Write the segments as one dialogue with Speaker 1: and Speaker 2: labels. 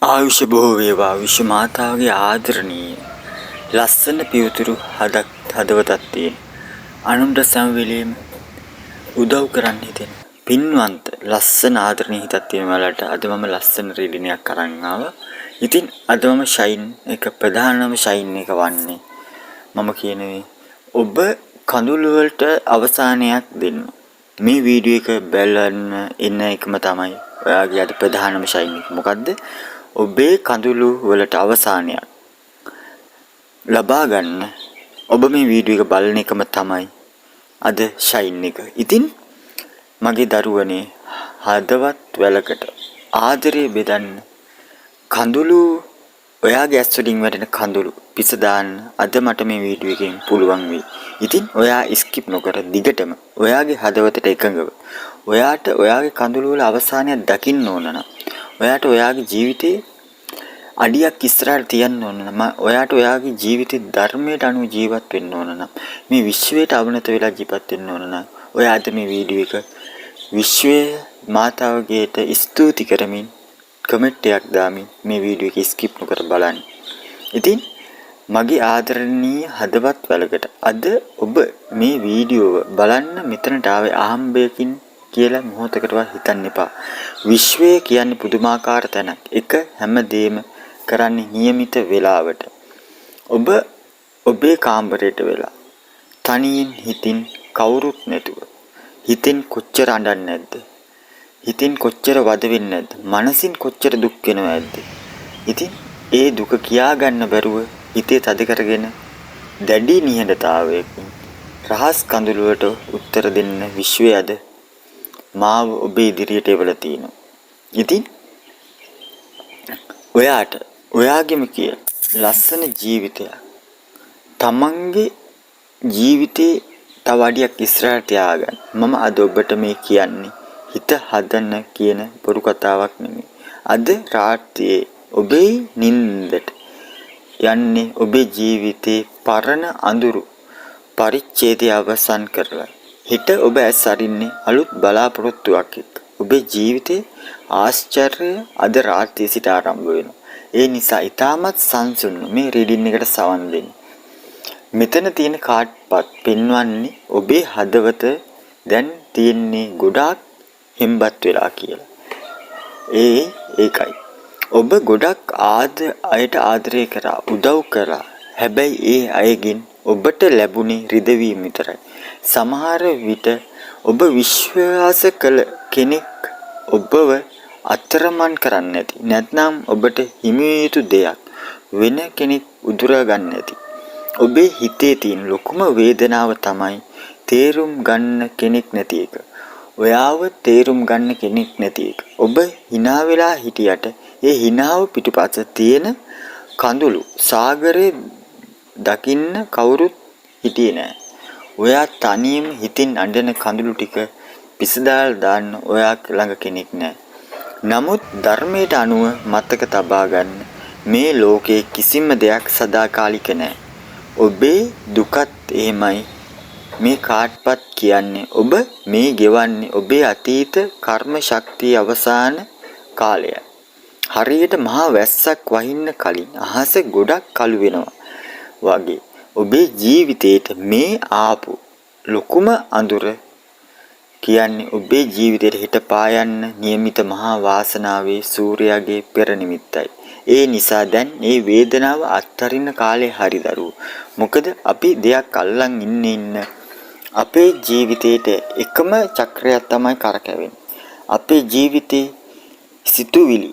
Speaker 1: ආයුෂ බොහෝ වේවා විශ්ව මාතාවගේ ආදරණීය ලස්සන පියුතුරු හදවතක් තියෙන අනුන්ට සමවැලීම උදව් කරන්න හිතෙන පින්වන්ත ලස්සන ආදරණීය හිතක් තියෙන වලට අද මම ලස්සන රීඩිනයක් අරන් ආවා. ඉතින් අද මම ෂයින් එක ප්‍රධානම ෂයින් එක වන්නේ මම කියන්නේ ඔබ කඳුළු වලට අවසානයක් දෙන්න. මේ වීඩියෝ එක බලන්න එන එකම තමයි ඔයාගේ අද ප්‍රධානම ෂයින් එක. මොකද්ද? ඔබේ කඳුළු වලට අවසානයක් ලබා ගන්න ඔබ මේ වීඩියෝ එක බලන එකම තමයි අද ෂයින් එක. ඉතින් මගේ දරුවනේ හදවත් වැලකට ආදරය බෙදන්න කඳුළු ඔයාගේ ඇස් වලින් වැටෙන කඳුළු පිස දාන්න අද මට මේ වීඩියෝ එකෙන් පුළුවන් වෙයි. ඉතින් ඔයා ස්කිප් නොකර දිගටම ඔයාගේ හදවතට එකඟව ඔයාට ඔයාගේ කඳුළු වල අවසානයක් දකින්න ඕන නම් ඔයාට ඔයාගේ ජීවිතේ අඩියක් ඉස්සරහට තියන්න ඕන නම් ඔයාට ඔයාගේ ජීවිතේ ධර්මයට අනුව ජීවත් වෙන්න ඕන නම් මේ විශ්වයට අවනත වෙලා ජීවත් වෙන්න ඕන නම් ඔයා අද මේ වීඩියෝ එක විශ්වයේ මාතාවගේට ස්තුති කරමින් කමෙන්ට් එකක් දාමින් මේ වීඩියෝ එක ස්කිප් නොකර බලන්න. ඉතින් මගේ ආදරණීය හදවත් වැලකට අද ඔබ මේ වීඩියෝව බලන්න මෙතනට ආවේ අහම්බයකින් කියලා මොහොතකටවත් හිතන්න එපා. විශ්වය කියන්නේ පුදුමාකාර තැනක්. එක හැමදේම කරන්නේ નિયમિત වේලාවට. ඔබ ඔබේ කාමරයට වෙලා තනියෙන් හිතින් කවුරුත් නැතුව හිතෙන් කොච්චර අඬන්නේ නැද්ද? හිතින් කොච්චර වද වෙන්නේ නැද්ද? මනසින් කොච්චර දුක් වෙනවද? ඉතින් ඒ දුක කියා ගන්න බැරුව හිතේ තද කරගෙන දැඩි නිහඬතාවයකින් රහස් කඳුළු වලට උත්තර දෙන්න විශ්වය අද මාව ඔබේ ඉදිරියට එවලා තිනවා. ඉතින් ඔයාට ඔයාගෙම කිය ලස්සන ජීවිතයක් තමන්ගේ ජීවිතේ තව අඩියක් ඉස්සරහට තියාගන්න. මම අද ඔබට මේ කියන්නේ හිත හදන්න කියන බොරු කතාවක් නෙමෙයි. අද රාත්‍රියේ ඔබේ නිින්දට යන්නේ ඔබේ ජීවිතේ පරණ අඳුරු පරිච්ඡේදය අවසන් කරලා හිත ඔබ ඇස් අරින්නේ අලුත් බලාපොරොත්තුවක් එක්ක. ඔබේ ජීවිතේ ආශ්චර්ය අද රාත්‍රියේ සිට ආරම්භ වෙනවා. ඒ නිසා ඊටමත් සංසුන් මේ රීඩින් එකට සවන් දෙන්න. මෙතන තියෙන කාඩ් පත් පෙන්වන්නේ ඔබේ හදවත දැන් තියෙන්නේ ගොඩාක් හෙම්බත් වෙලා කියලා. ඒකයි. ඔබ ගොඩක් අයට ආදරය කරා, උදව් කරා. හැබැයි ඒ අයගෙන් ඔබට ලැබුණේ රිදවීම විතරයි. සමහර විට ඔබ විශ්වාස කළ කෙනෙක් ඔබව අතරමං කරන්නේ නැති. නැත්නම් ඔබට හිමි යුතු දෙයක් වෙන කෙනෙක් උදුරා ගන්න නැති. ඔබේ හිතේ තියෙන ලොකුම වේදනාව තමයි තේරුම් ගන්න කෙනෙක් නැති එක. ඔයාව තේරුම් ගන්න කෙනෙක් නැති එක. ඔබ hina වෙලා හිටියට ඒ hinaව පිටුපස තියෙන කඳුළු සාගරේ දකින්න කවුරුත් හිටියේ නෑ. ඔයා තනියම හිතින් අඬන කඳුළු ටික පිසදාලා දාන්න ඔයා ළඟ කෙනෙක් නෑ. නමුත් ධර්මයට අනුව මතක තබා ගන්න මේ ලෝකේ කිසිම දෙයක් සදාකාලික නෑ. ඔබේ දුකත් එහෙමයි. මේ කාඩ්පත් කියන්නේ ඔබ මේ ගෙවන්නේ ඔබේ අතීත කර්ම ශක්තිය අවසාන කාලයයි. හරියට මහා වැස්සක් වහින්න කලින් අහස ගොඩක් කළු වෙනවා වගේ ඔබේ ජීවිතේට මේ ආපු ලොකුම අඳුර කියන්නේ ඔබේ ජීවිතේට හිට පායන්න નિયમિત මහා වාසනාවේ සූර්යාගේ පෙර නිමිත්තයි. ඒ නිසා දැන් මේ වේදනාව අත්හරින්න කාලේ හරි දරුවෝ. මොකද අපි දෙයක් අල්ලන් ඉන්න අපේ ජීවිතේට එකම චක්‍රයක් තමයි කරකැවෙන්නේ. අපේ ජීවිතේ සිතුවිලි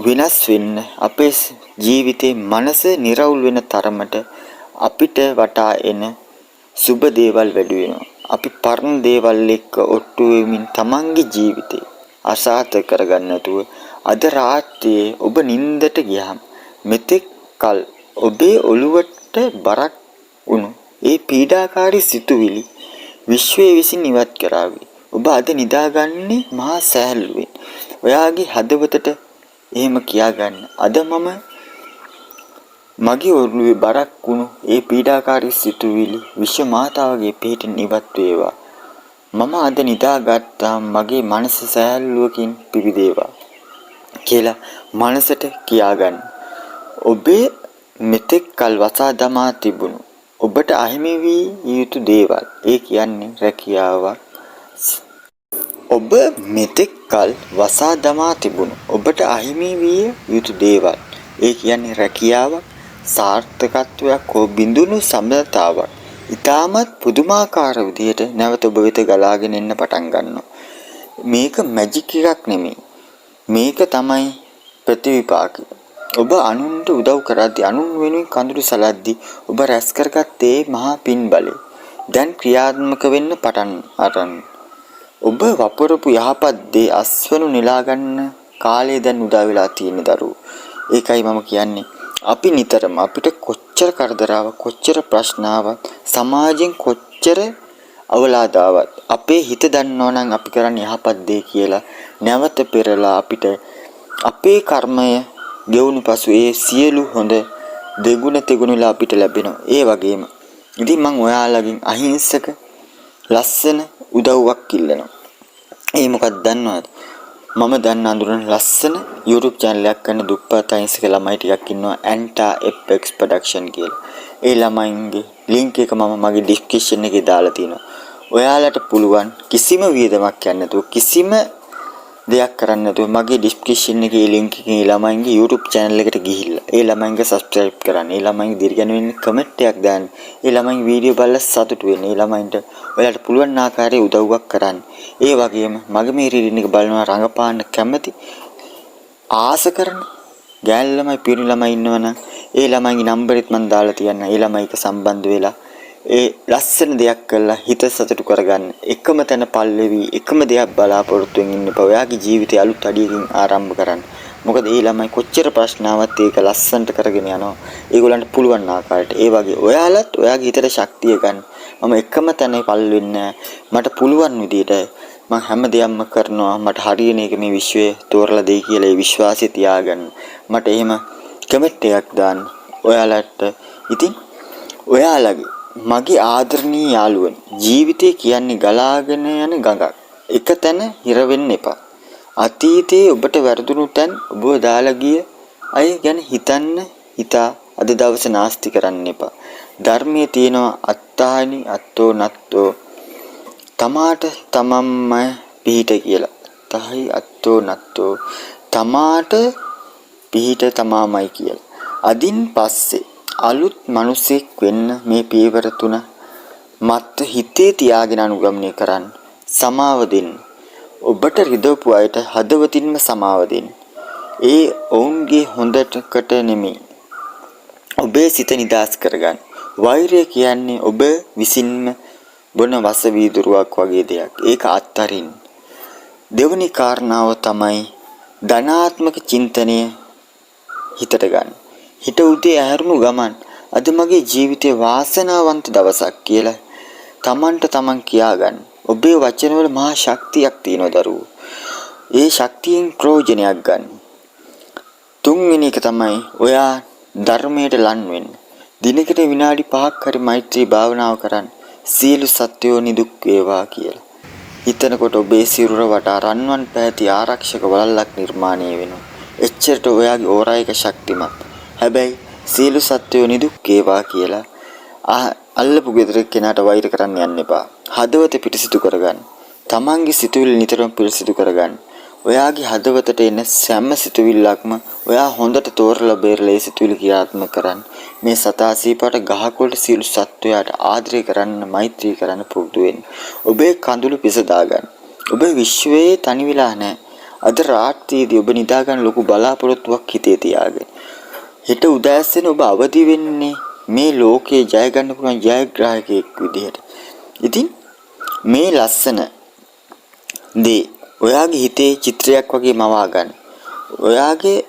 Speaker 1: වෙනස් වෙන්න අපේ ජීවිතේ මනස නිරවුල් වෙන තරමට අපිට වටා එන සුබ දේවල් වැඩි වෙනවා. අපි පරණ දේවල් එක්ක ඔට්ටු වෙමින් තමන්ගේ ජීවිතේ අසාර්ථක කරගන්න නැතුව අද රාත්‍රියේ ඔබ නිින්දට ගියාම මෙතෙක් කල ඔබේ ඔළුවට බරක් වුණු ඒ පීඩාකාරී සිතුවිලි විශ්වයේ විසින් ඉවත් කරાવી. ඔබ අද නිදාගන්නේ මහා සැහැල්ලුවෙන්. ඔයාගේ හදවතට එහෙම කියාගන්න. අද මම මගේ ඔළුවේ බරක් වුණු ඒ පීඩාකාරී සිතුවිලි විශ්ව මාතාවගේ පිටින් ඉවත් වේවා. මම අද නිදාගත්තා මගේ මනස සැහැල්ලුවකින් පිරිදේවා කියලා මනසට කියාගන්න. ඔබේ මෙතෙක් කල් වසා දමා තිබුණු ඔබට අහිමි වී යුතු දේවල්. ඒ කියන්නේ රැකියාවක්. ඔබ මෙතෙක් කල් වසා දමා තිබුණු ඔබට අහිමි විය යුතු දේවල්. ඒ කියන්නේ රැකියාවක්, සාර්ථකත්වයක් හෝ බිඳුණු සම්බන්ධතාවක්. ඊටමත් පුදුමාකාර විදිහට නැවත ඔබ වෙත ගලාගෙන එන්න පටන් ගන්නවා. මේක මැජික් එකක් නෙමෙයි. මේක තමයි ප්‍රතිවිපාකය. ඔබ අනුන්ට උදව් කරද්දී අනුන් වෙනුවෙන් කඳුළු සලද්දී ඔබ රැස් කරගත්තේ මහා පින් බලය. දැන් ක්‍රියාත්මක වෙන්න පටන් අරන්. ඔබ වපුරපු යහපත් දේ අස්වනු නෙලා ගන්න කාලය දැන් උදා වෙලා තියෙන දරුවෝ. ඒකයි මම කියන්නේ අපි නිතරම අපිට කොච්චර කරදරාවක් කොච්චර ප්‍රශ්නාවක් සමාජයෙන් කොච්චර අවලාදාවක් අපේ හිත දන්නවා නම් අපි කරන්නේ යහපත් දේ කියලා නැවත පෙරලා අපිට අපේ කර්මය ගෙවුණු පසු ඒ සියලු හොඳ දෙගුණ තෙගුණලා අපිට ලැබෙනවා. ඒ වගේම ඉතින් මම ඔයාලගෙන් අහිංසක ලස්සන උදව්වක් ඉල්ලනවා. ඒ මොකක්ද දන්නවද? මම දැන් අඳුරන ලස්සන YouTube channel එකක් කරන දුප්පත් අහිංසක ළමයි ටිකක් ඉන්නවා Anta FX Production කියලා. ඒ ළමයින්ගේ link එක මම මගේ description එකේ දාලා තියෙනවා. ඔයාලට පුළුවන් කිසිම වියදමක් යන්නේ නැතුව කිසිම දෙයක් කරන්න නැතුව මගේ description එකේ link එකේ ළමයින්ගේ YouTube channel එකට ගිහිල්ලා ඒ ළමයින්ගේ subscribe කරන්න. ඒ ළමයින්ගේ දිරිගැන්වෙන්න comment එකක් දාන්න. ඒ ළමයින්ගේ වීඩියෝ බලලා සතුටු වෙන්න. ඒ ළමයින්ට ඔයාලට පුළුවන් ආකාරයේ උදව්වක් කරන්න. ඒ වගේම මගේ මේ රීඩින් එක බලනවා රඟපාන්න කැමති ආස කරන ගෑනු ළමයි පිරිමි ළමයි ඉන්නවනම් ඒ ළමයිගේ නම්බරෙත් මම දාලා තියන්න. ඒ ළමයික සම්බන්ධ වෙලා ඒ ලස්සන දෙයක් කළා හිත සතුටු කරගන්න. එකම තැන පල්ලෙවි එකම දෙයක් බලාපොරොත්තු වෙමින් ඉන්න බෑ. ඔයාගේ ජීවිතය අලුත් අඩියකින් ආරම්භ කරන්න. මොකද ඒ ළමයි කොච්චර ප්‍රශ්නාවක් ඒක ලස්සනට කරගෙන යනවා. ඒගොල්ලන්ට පුළුවන් ආකාරයට. ඒ වගේ ඔයාලත් ඔයාගේ හිතට ශක්තිය ගන්න. මම එකම තැන පල් වෙන්නේ මට පුළුවන් විදියට මම හැම දෙයක්ම කරනවා. මට හරියන එක මේ විශ්වයේ තෝරලා දෙයි කියලා ඒ විශ්වාසය තියාගන්න. මට එහෙම කමෙන්ට් එකක් දාන්න. ඔයාලට ඉතින් ඔයාලගේ මගේ ආදරණීය යාළුවනි ජීවිතය කියන්නේ ගලාගෙන යන ගඟක්. එක තැන හිර වෙන්න එපා. අතීතයේ ඔබට වැරදුණු තැන් ඔබව දාලා ගිය අය ගැන හිතා අද දවසේ නාස්ති කරන්න එපා. ධර්මයේ තියෙනවා අත්තානි අත්තෝ නත්තෝ තමාට තමම්ම පිහිට කියලා. තහයි අත්තෝ නත්තෝ තමාට පිහිට තමාමයි කියලා. අදින් පස්සේ අලුත් මිනිසෙක් වෙන්න මේ පියවර තුන මත් හිතේ තියාගෙන අනුගමනය කරන්න. සමාව දෙන්න. ඔබට රිදවපු අයට හදවතින්ම සමාව දෙන්න. ඒ ඔවුන්ගේ හොඳකට නෙමෙයි. ඔබේ සිත නිදාස් කරගන්න. වෛරය කියන්නේ ඔබ විසින්ම බොන වස වීදුරුවක් වගේ දෙයක්. ඒක අත්හරින්න. දෙවනි කාරණාව තමයි ධනාත්මක චින්තනය හිතට ගන්න. හිත උදේ ඇහැරුණු ගමන් අද මගේ ජීවිතේ වාසනාවන්ත දවසක් කියලා තමන්ට තමන් කියාගන්න. ඔබේ වචනවල මහා ශක්තියක් තියෙනවා දරුවෝ. ඒ ශක්තියෙන් ප්‍රයෝජනයක් ගන්න. තුන්වෙනි එක තමයි ඔයා ධර්මයට ලන් වෙන්න. දිනකට විනාඩි 5ක් හරි මෛත්‍රී භාවනාව කරන්න. සියලු සත්වයෝ නිදුක් වේවා කියලා. හිතනකොට ඔබේ සිරුර වටා රන්වන් පැහැති ආරක්ෂක වළල්ලක් නිර්මාණය වෙනවා. එච්චරට ඔයාගේ ඕරා එක ශක්තිමත්. හැබැයි සියලු සත්වයෝ නිදුක් වේවා කියලා අල්ලපු ගෙදර කෙනාට වෛර කරන්න යන්න එපා. හදවත පිරිසිදු කරගන්න. තමන්ගේ සිතුවිලි නිතරම පිරිසිදු කරගන්න. ඔයාගේ හදවතට එන සෑම සිතුවිල්ලක්ම ඔයා හොඳට තෝරලා බේරලා ඒ සිතුවිලි ක්‍රියාත්මක කරන්න. මේ සතා සීපාට ගහකොළට සියලු සත්වයාට ආදරය කරන්න, මෛත්‍රී කරන්න පුරුදු වෙන්න. ඔබේ කඳුළු පිස දාගන්න. ඔබ විශ්වයේ තනි වෙලා නැහැ. අද රාත්‍රියේදී ඔබ නිදා ගන්න ලොකු බලාපොරොත්තුවක් හිතේ තියාගන්න. හෙට උදෑසන ඔබ අවදි වෙන්නේ මේ ලෝකේ ජය ගන්න පුළුවන් ජයග්‍රාහකයෙක් විදිහට. ඉතින් මේ ලස්සන දේ ඔයාගේ හිතේ චිත්‍රයක් වගේ මවා ගන්න.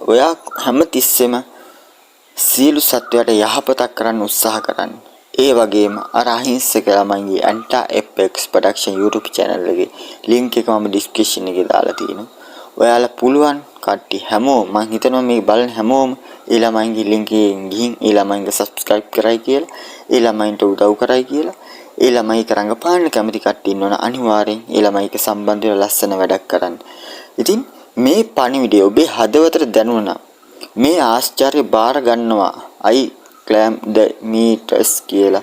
Speaker 1: ඔයා හැම තිස්සෙම සියලු සත්වයාට යහපතක් කරන්න උත්සාහ කරන්න. ඒ වගේම අර අහිංසක ළමයින්ගේ Anta FX Production YouTube channel එකේ link එක මම description එකේ දාලා තියෙනවා. ඔයාලා පුළුවන් කට්ටිය හැමෝම මම හිතනවා මේ බලන හැමෝම ඒ ළමයින්ගේ link එකෙන් ගිහින් ඒ ළමයින්ගේ subscribe කරයි කියලා, ඒ ළමයින්ට උදව් කරයි කියලා, ඒ ළමයි කරංගපාන්න කැමති කට්ටිය ඉන්නවනේ අනිවාර්යෙන් ඒ ළමයික සම්බන්ධ වෙලා ලස්සන වැඩක් කරන්න. ඉතින් මේ පණිවිඩය ඔබේ හදවතට දැනුණා. මේ ආශ්චර්ය බාර ගන්නවා. I climb the meters කියලා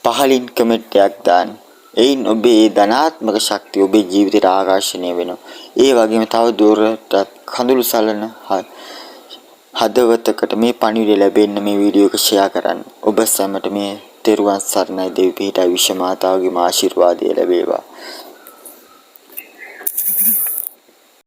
Speaker 1: පහලින් කමෙන්ට් එකක් දාන්න. එයින් ඔබේ ඒ ධනාත්මක ශක්තිය ඔබේ ජීවිතයට ආකර්ෂණය වෙනවා. ඒ වගේම තව දුරටත් කඳුළු සලන හදවතකට මේ පණිවිඩය ලැබෙන්න මේ වීඩියෝ එක ෂෙයා කරන්න. ඔබ සැමට මේ තෙරුවන් සරණයි දෙවි පිහිටයි විශ්ව මාතාවගේ ආශිර්වාදය ලැබේවා.